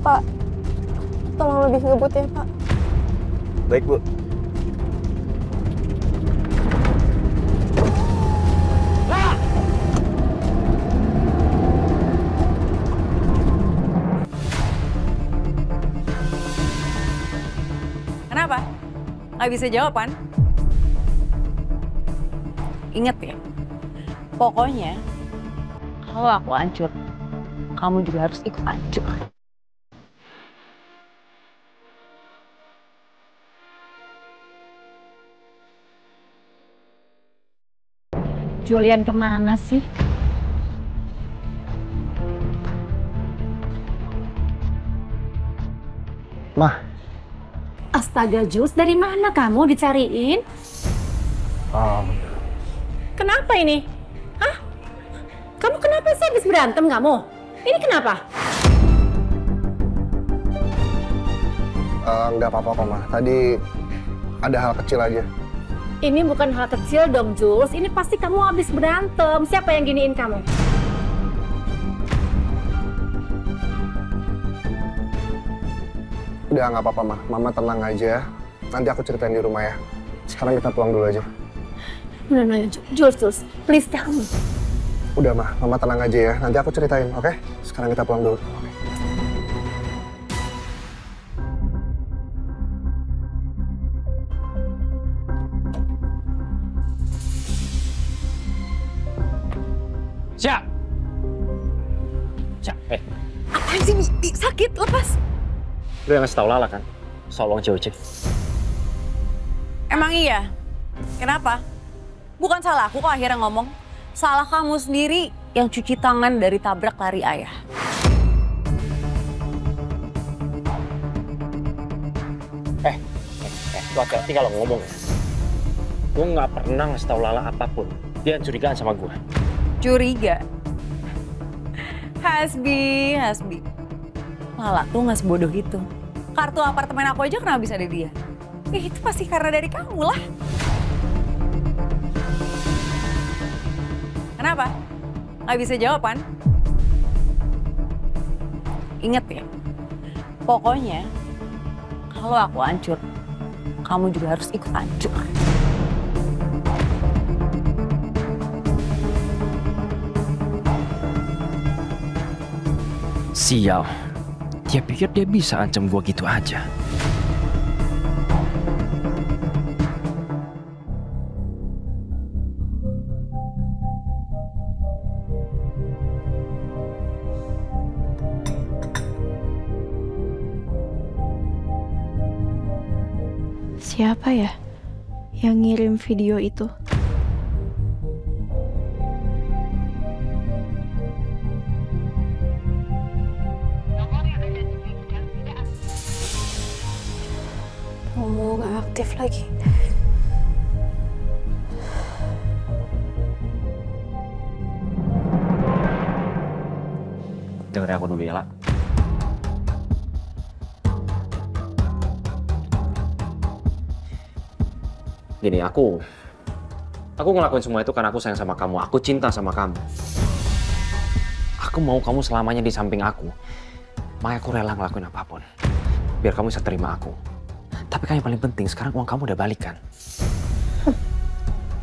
Pak, tolong lebih ngebut ya, Pak. Baik, Bu. Kenapa? Nggak bisa jawab kan? Ingat ya, pokoknya kalau aku hancur, kamu juga harus ikut hancur. Julian kemana sih? Mah. Astaga, Jus, dari mana kamu dicariin? Kenapa ini? Hah? Kamu kenapa sih habis berantem kamu? Ini kenapa? Nggak apa-apa kok, Mah. Tadi ada hal kecil aja. Ini bukan hal kecil dong, Jus. Ini pasti kamu habis berantem. Siapa yang giniin kamu? Udah nggak apa-apa, Mah. Mama tenang aja. Nanti aku ceritain di rumah ya. Sekarang kita pulang dulu aja. No, Jus, please tell me. Udah, Mah. Mama tenang aja ya. Nanti aku ceritain, oke? Sekarang kita pulang dulu. Oke. Siap. Apaan sih, Mi? Sakit, lepas. Lu yang ngasih tau Lala kan? Soal uang COC. Emang iya? Kenapa? Bukan salah aku kok akhirnya ngomong. Salah kamu sendiri yang cuci tangan dari tabrak lari ayah. Lu hati-hati kalau ngomong ya. Gue nggak pernah ngasih tau Lala apapun. Dia curigaan sama gue. Curiga? Hasbi. Lala tuh nggak sebodoh itu. Kartu apartemen aku aja kenapa bisa ada dia? Itu pasti karena dari kamu lah. Kenapa? Nggak bisa jawab kan? Ingat ya, pokoknya kalau aku hancur, kamu juga harus ikut hancur. Sial. Dia pikir dia bisa ancam gue gitu aja. Siapa ya yang ngirim video itu? Kamu gak aktif lagi. Dengerin aku dulu ya, La. Gini, aku ngelakuin semua itu karena aku sayang sama kamu. Aku cinta sama kamu. Aku mau kamu selamanya di samping aku. Makanya aku rela ngelakuin apapun. Biar kamu bisa terima aku. Tapi kan yang paling penting, sekarang uang kamu udah balik kan?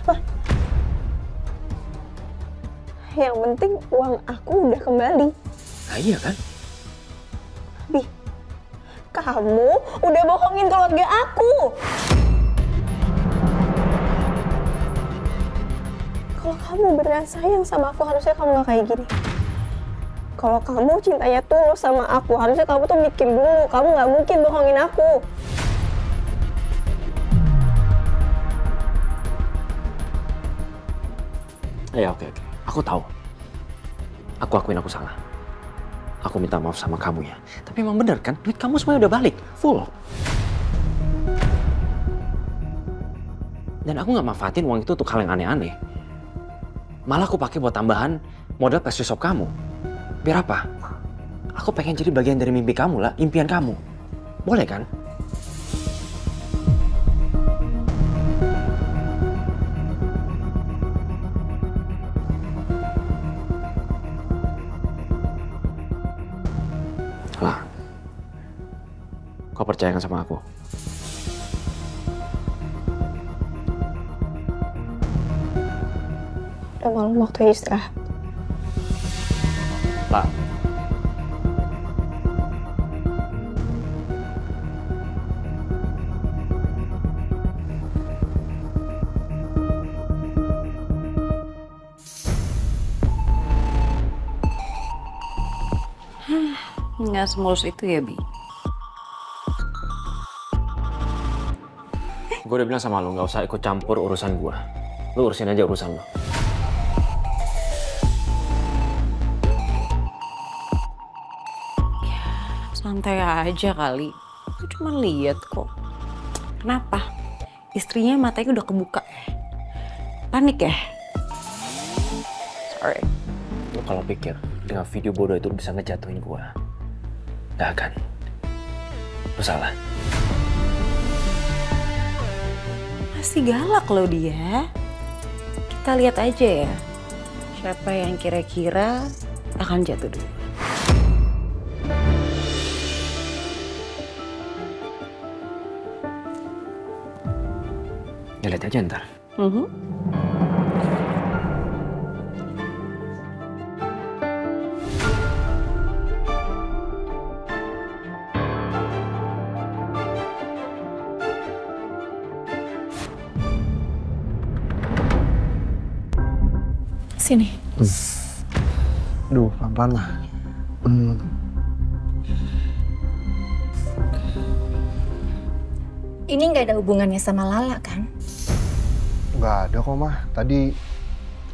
Apa? Yang penting uang aku udah kembali. Nah iya kan? Bi, kamu udah bohongin keluarga aku. Kalau kamu beneran sayang sama aku, harusnya kamu gak kayak gini. Kalau kamu cintanya tulus sama aku, harusnya kamu tuh mikir dulu. Kamu gak mungkin bohongin aku. Ya oke. Aku tahu. Aku akuin aku salah. Aku minta maaf sama kamu ya. Tapi emang bener kan, duit kamu semuanya udah balik, full. Dan aku nggak manfaatin uang itu untuk hal yang aneh-aneh. Malah aku pakai buat tambahan modal pastry shop kamu. Biar apa? Aku pengen jadi bagian dari mimpi kamu lah, impian kamu. Boleh kan? Lah, Kau percaya kan sama aku? Udah malam waktu istirahat. Lah. Nggak semulus itu ya, Bi. Gue udah bilang sama lo, nggak usah ikut campur urusan gue. Lo urusin aja urusan lo. Santai aja kali. Aku cuma lihat kok. Kenapa? Istrinya matanya udah kebuka. Panik ya? Sorry. Lo kalau pikir dengan video bodoh itu bisa ngejatuhin gue, gak akan. Lo salah. Masih galak loh dia. Kita lihat aja ya. Siapa yang kira-kira akan jatuh dulu. Ya lihat aja ntar. Sini. Duh, pelan-pelan lah. Ini nggak ada hubungannya sama Lala kan? Nggak ada kok, Mah. Tadi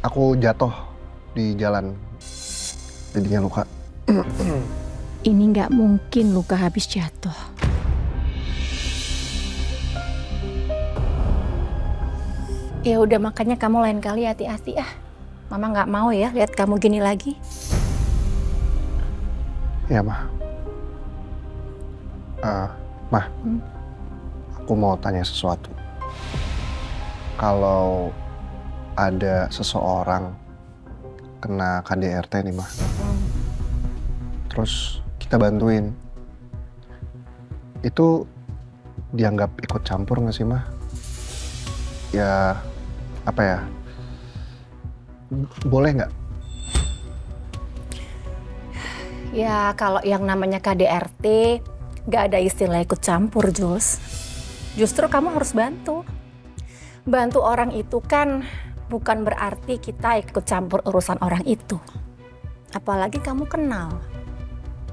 aku jatuh di jalan. Jadinya luka. Ini nggak mungkin luka habis jatuh. Ya udah, makanya kamu lain kali hati-hati ah. Mama nggak mau ya lihat kamu gini lagi. Ya, Mah. Mah. Aku mau tanya sesuatu. Kalau ada seseorang kena KDRT nih, Mah. Terus kita bantuin. Itu dianggap ikut campur nggak sih, Mah? Ya, apa ya? Boleh nggak? Ya kalau yang namanya KDRT nggak ada istilah ikut campur, Jules. Justru kamu harus bantu. Bantu orang itu kan bukan berarti kita ikut campur urusan orang itu. Apalagi kamu kenal.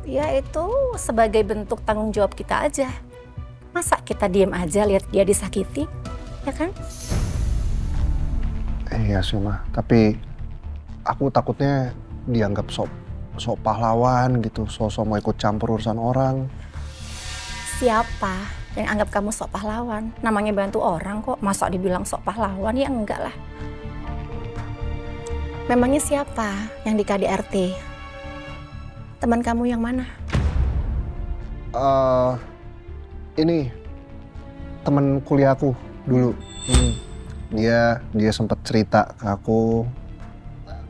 Ya itu sebagai bentuk tanggung jawab kita aja. Masa kita diem aja lihat dia disakiti, ya kan? Iya sih, Mah. Tapi aku takutnya dianggap sok pahlawan gitu, sok mau ikut campur urusan orang. Siapa yang anggap kamu sok pahlawan? Namanya bantu orang kok, masa dibilang sok pahlawan? Ya enggak lah. Memangnya siapa yang di KDRT? Teman kamu yang mana? Ini temen kuliahku dulu. Dia sempat cerita ke aku.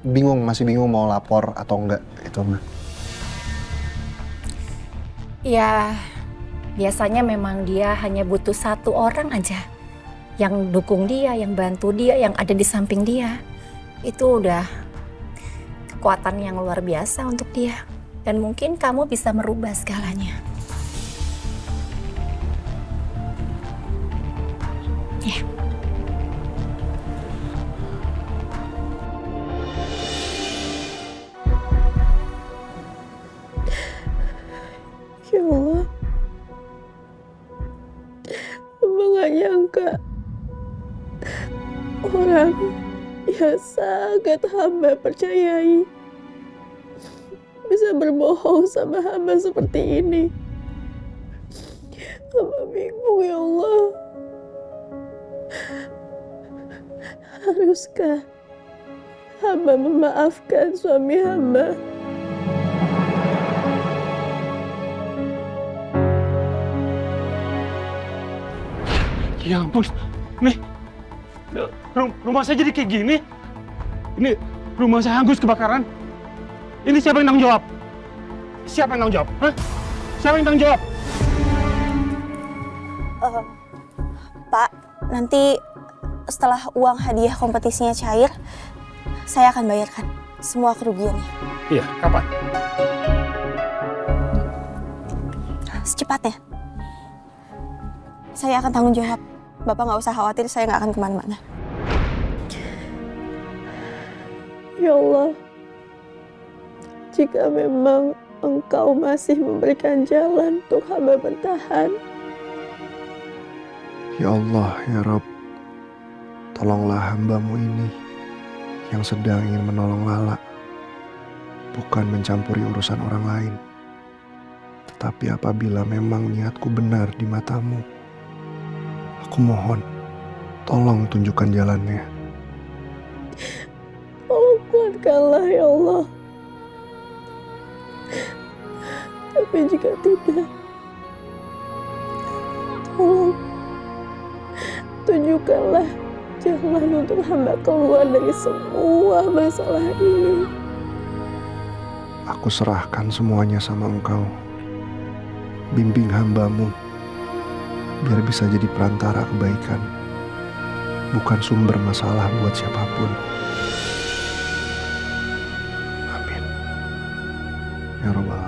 Masih bingung mau lapor atau enggak itu, Mah. Ya, biasanya memang dia hanya butuh satu orang aja yang dukung dia, yang bantu dia, yang ada di samping dia. Itu udah kekuatan yang luar biasa untuk dia. Dan mungkin kamu bisa merubah segalanya. Ya. Ya Allah, Hamba gak nyangka orang yang sangat hamba percayai bisa berbohong sama hamba seperti ini. Hamba bingung, ya Allah. Haruskah hamba memaafkan suami hamba? Ya ampun, nih rumah saya jadi kayak gini. Ini rumah saya hangus kebakaran. Ini siapa yang tanggung jawab? Siapa yang tanggung jawab? Hah? Siapa yang tanggung jawab? Nanti setelah uang hadiah kompetisinya cair, saya akan bayarkan semua kerugiannya. Iya, kapan? Secepatnya. Saya akan tanggung jawab. Bapak nggak usah khawatir, saya nggak akan kemana-mana. Ya Allah, jika memang Engkau masih memberikan jalan untuk hamba bertahan. Ya Allah, ya Rabb, tolonglah hamba-Mu ini yang sedang ingin menolong Lala, bukan mencampuri urusan orang lain. Tetapi apabila memang niatku benar di mata-Mu, aku mohon, tolong tunjukkan jalannya. Tolong kuatkanlah ya Allah. Tapi jika tidak, tolong tunjukkanlah jalan untuk hamba keluar dari semua masalah ini. Aku serahkan semuanya sama Engkau. Bimbing hamba-Mu, biar bisa jadi perantara kebaikan, bukan sumber masalah buat siapapun. Amin. Ya Rabbal